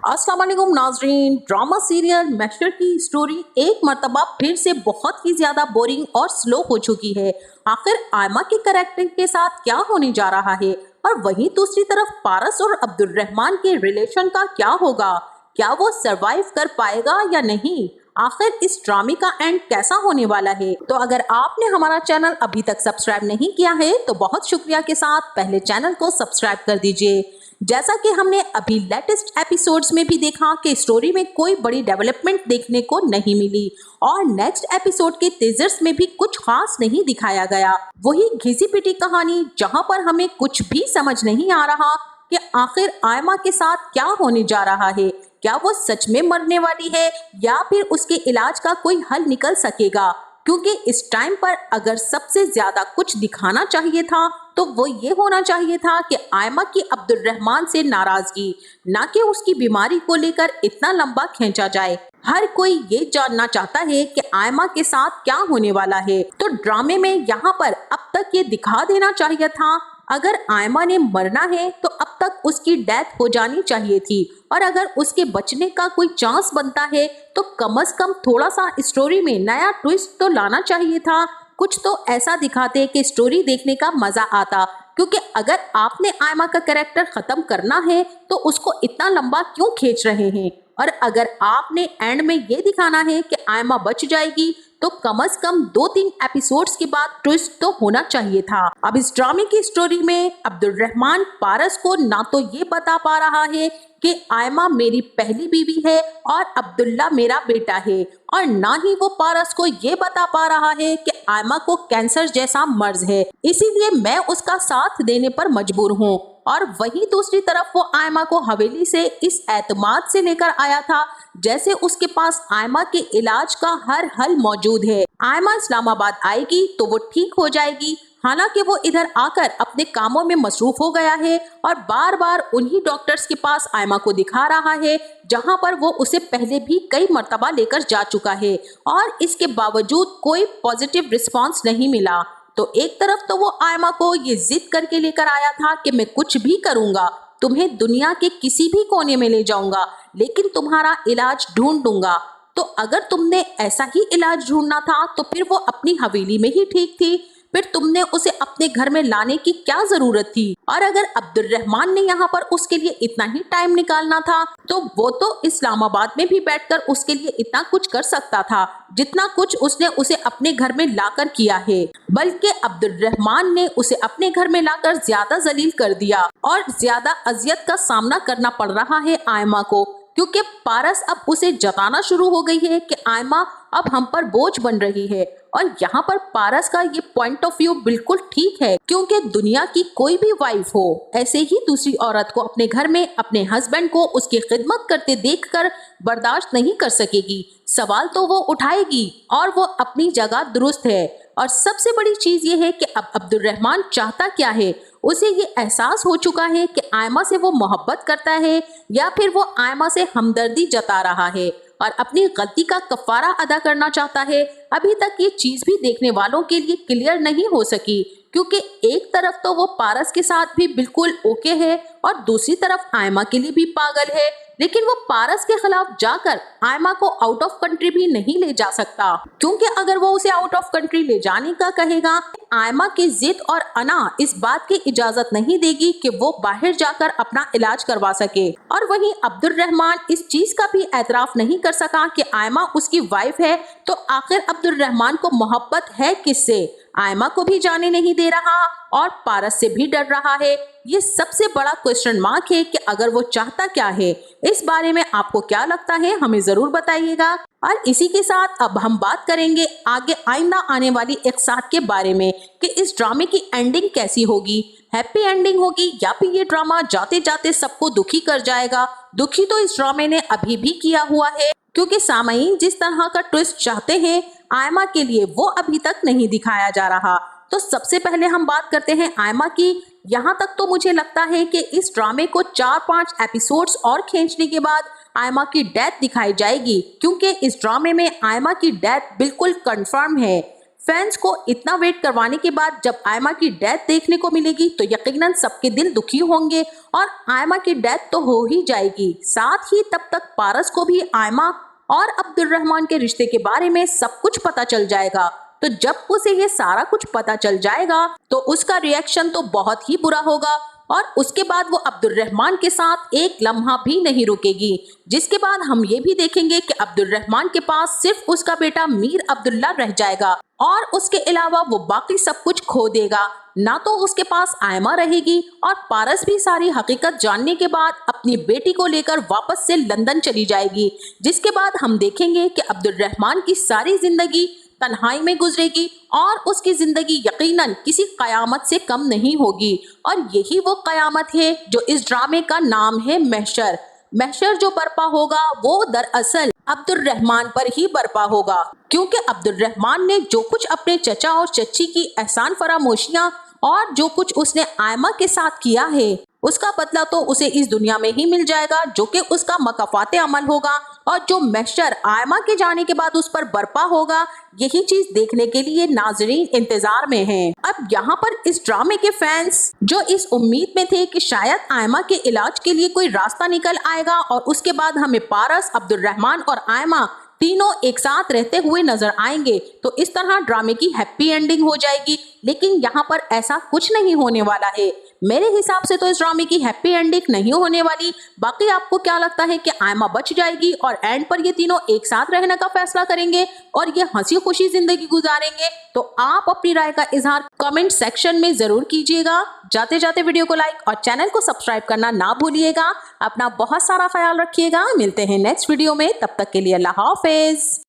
अस्सलाम वालेकुम नाजरीन। ड्रामा सीरियल मैशर की स्टोरी एक मर्तबा फिर से बहुत ही ज्यादा बोरिंग और स्लो हो चुकी है। आखिर आयमा के कैरेक्टर के साथ क्या होने जा रहा है और वहीं दूसरी तरफ पारस और अब्दुल रहमान के रिलेशन का क्या होगा? क्या वो सरवाइव कर पाएगा या नहीं? आखिर इस ड्रामे का एंड कैसा होने वाला है? तो अगर आपने हमारा चैनल अभी तक सब्सक्राइब नहीं किया है तो बहुत शुक्रिया के साथ पहले चैनल को सब्सक्राइब कर दीजिए। जैसा कि हमने अभी लेटेस्ट एपिसोड्स में भी देखा कि स्टोरी में कोई बड़ी डेवलपमेंट देखने को नहीं मिली और नेक्स्ट एपिसोड के टीजर्स में भी कुछ खास नहीं दिखाया गया। वही घिसी पिटी कहानी जहां पर हमें कुछ भी समझ नहीं आ रहा कि आखिर आयमा के साथ क्या होने जा रहा है। क्या वो सच में मरने वाली है या फिर उसके इलाज का कोई हल निकल सकेगा? क्योंकि इस टाइम पर अगर सबसे ज्यादा कुछ दिखाना चाहिए था तो वो ये होना चाहिए था कि आयमा की अब्दुल रहमान से नाराजगी, ना कि उसकी बीमारी को लेकर इतना लंबा खींचा जाए। हर कोई ये जानना चाहता है कि आयमा के साथ क्या होने वाला है, तो ड्रामे में यहाँ पर अब तक ये दिखा देना चाहिए था अगर आयमा ने मरना है तो अब तक उसकी डेथ हो जानी चाहिए थी, और अगर उसके बचने का कोई चांस बनता है तो कम से कम थोड़ा सा स्टोरी में नया ट्विस्ट तो लाना चाहिए था। कुछ तो ऐसा दिखाते कि स्टोरी देखने का मजा आता, क्योंकि अगर आपने आयमा का कैरेक्टर खत्म करना है तो उसको इतना लंबा क्यों खींच रहे हैं? और अगर आपने एंड में ये दिखाना है कि आयमा बच जाएगी तो कम से कम 2-3 एपिसोड्स के बाद ट्विस्ट तो होना चाहिए था। अब इस ड्रामे की स्टोरी में अब्दुल रहमान पारस को ना तो ये बता पा रहा है कि आयमा मेरी पहली बीवी है और अब्दुल्ला मेरा बेटा है, और ना ही वो पारस को ये बता पा रहा है कि आयमा को कैंसर जैसा मर्ज है, इसीलिए मैं उसका साथ देने पर मजबूर हूँ। और वहीं दूसरी तरफ वो आयमा को हवेली से इस एतमाद से लेकर आया था जैसे उसके पास आयमा के इलाज का हर हल मौजूद है। आयमा इस्लामाबाद आएगी तो वो ठीक हो जाएगी, हालांकि वो इधर आकर अपने कामों में मसरूफ हो गया है और बार बार उन्हीं डॉक्टर्स के पास आयमा को दिखा रहा है जहां पर वो उसे पहले भी कई मर्तबा लेकर जा चुका है, और इसके बावजूद कोई पॉजिटिव रिस्पॉन्स नहीं मिला। तो एक तरफ तो वो आयमा को ये जिद करके लेकर आया था कि मैं कुछ भी करूंगा, तुम्हें दुनिया के किसी भी कोने में ले जाऊंगा, लेकिन तुम्हारा इलाज ढूंढ दूंगा। तो अगर तुमने ऐसा ही इलाज ढूंढना था तो फिर वो अपनी हवेली में ही ठीक थी, फिर तुमने उसे अपने घर में लाने की क्या जरूरत थी? और अगर अब्दुल रहमान ने यहाँ पर उसके लिए इतना ही टाइम निकालना था तो वो तो इस्लामाबाद में भी बैठकर उसके लिए इतना कुछ कर सकता था जितना कुछ उसने उसे अपने घर में लाकर किया है। बल्कि अब्दुल रहमान ने उसे अपने घर में लाकर ज्यादा जलील कर दिया और ज्यादा अजियत का सामना करना पड़ रहा है आयमा को, क्योंकि पारस अब उसे जताना शुरू हो गई है कि आयमा अब हम पर बोझ बन रही है। और यहाँ पर पारस का ये पॉइंट ऑफ व्यू बिल्कुल ठीक है, क्योंकि दुनिया की कोई भी वाइफ हो ऐसे ही दूसरी औरत को अपने घर में अपने हस्बैंड को उसकी खिदमत करते देखकर बर्दाश्त नहीं कर सकेगी। सवाल तो वो उठाएगी और वो अपनी जगह दुरुस्त है। और सबसे बड़ी चीज ये है कि अब अब्दुल रहमान चाहता क्या है। उसे ये एहसास हो चुका है कि आयमा से वो मोहब्बत करता है या फिर वो आयमा से हमदर्दी जता रहा है और अपनी गलती का कफारा अदा करना चाहता है। अभी तक ये चीज भी देखने वालों के लिए क्लियर नहीं हो सकी, क्योंकि एक तरफ तो वो पारस के साथ भी बिल्कुल ओके है और दूसरी तरफ आयमा के लिए भी पागल है, लेकिन वो पारस के खिलाफ जाकर आयमा को आउट ऑफ कंट्री भी नहीं ले जा सकता, क्योंकि अगर वो उसे आउट ऑफ कंट्री ले जाने का कहेगा आयमा की जिद और अना इस बात की इजाजत नहीं देगी कि वो बाहर जाकर अपना इलाज करवा सके। और वहीं अब्दुल रहमान इस चीज का भी एतराफ नहीं कर सका कि आयमा उसकी वाइफ है, तो आखिर अब्दुल रहमान को मोहब्बत है किससे? आयमा को भी जाने नहीं दे रहा और पारस से भी डर रहा है। ये सबसे बड़ा क्वेश्चन मार्क है कि अगर वो चाहता क्या है। इस बारे में आपको क्या लगता है हमें जरूर बताइएगा। और इसी के साथ अब हम बात करेंगे आगे आइंदा आने वाली एपिसोड के बारे में कि इस ड्रामे की एंडिंग कैसी होगी, हैप्पी एंडिंग होगी या फिर ये ड्रामा जाते जाते सबको दुखी कर जाएगा। दुखी तो इस ड्रामे ने अभी भी किया हुआ है, क्योंकि सामईन जिस तरह का ट्विस्ट चाहते हैं आयमा के लिए वो अभी तक नहीं दिखाया जा रहा। तो सबसे पहले हम बात करते हैं आयमा की। यहाँ तक तो मुझे लगता है कि इस ड्रामे को 4-5 एपिसोड्स और खींचने के बाद आयमा की डेथ दिखाई जाएगी, क्योंकि इस ड्रामे में आयमा की डेथ बिल्कुल कंफर्म है। फैंस को इतना वेट करवाने के बाद जब आयमा की डेथ देखने को मिलेगी तो यकीनन सबके दिल दुखी होंगे और आयमा की डेथ तो हो ही जाएगी। साथ ही तब तक पारस को भी आयमा और अब्दुर्रहमान के रिश्ते के बारे में सब कुछ पता चल जाएगा। तो जब उसे ये सारा कुछ पता चल जाएगा तो उसका रिएक्शन तो बहुत ही बुरा होगा और उसके बाद वो अब्दुर्रहमान के साथ एक लम्हा भी नहीं रुकेगी। जिसके बाद हम ये भी देखेंगे कि अब्दुर्रहमान के पास सिर्फ उसका बेटा मीर अब्दुल्ला रह जाएगा और उसके अलावा वो बाकी सब कुछ खो देगा। ना तो उसके पास आयमा रहेगी और पारस भी सारी हकीकत जानने के बाद अपनी बेटी को लेकर वापस से लंदन चली जाएगी। जिसके बाद हम देखेंगे कि अब्दुर्रहमान की सारी जिंदगी तन्हाई में गुजरेगी और उसकी जिंदगी यकीनन किसी कयामत से कम नहीं होगी। और यही वो कयामत है जो इस ड्रामे का नाम है महशर। महशर जो बर्पा होगा वो दरअसल अब्दुर्रहमान पर ही बर्पा होगा, क्योंकि अब्दुर्रहमान ने जो कुछ अपने चचा और चच्ची की एहसान फरामोशियां और जो कुछ उसने आयमा के साथ किया है उसका बदला तो उसे इस दुनिया में ही मिल जाएगा, जो कि उसका मकफाते अमल होगा। और जो महशर आयमा के जाने के बाद उस पर बर्पा होगा, यही चीज देखने के लिए नाजरीन इंतजार में हैं। अब यहाँ पर इस ड्रामे के फैंस जो इस उम्मीद में थे कि शायद आयमा के इलाज के लिए कोई रास्ता निकल आएगा और उसके बाद हमें पारस, अब्दुर्रहमान और आयमा तीनों एक साथ रहते हुए नजर आएंगे, तो इस तरह ड्रामे की हैप्पी एंडिंग हो जाएगी। लेकिन यहाँ पर ऐसा कुछ नहीं होने वाला है। मेरे हिसाब से तो इस ड्रामे की हैप्पी एंडिंग नहीं होने वाली। बाकी आपको क्या लगता है कि आयमा बच जाएगी और एंड पर ये तीनों एक साथ रहने का फैसला करेंगे और ये हंसी खुशी जिंदगी गुजारेंगे? तो आप अपनी राय का इजहार कमेंट सेक्शन में जरूर कीजिएगा। जाते जाते वीडियो को लाइक और चैनल को सब्सक्राइब करना ना भूलिएगा। अपना बहुत सारा ख्याल रखिएगा। मिलते हैं नेक्स्ट वीडियो में, तब तक के लिए अल्लाह हाफिज।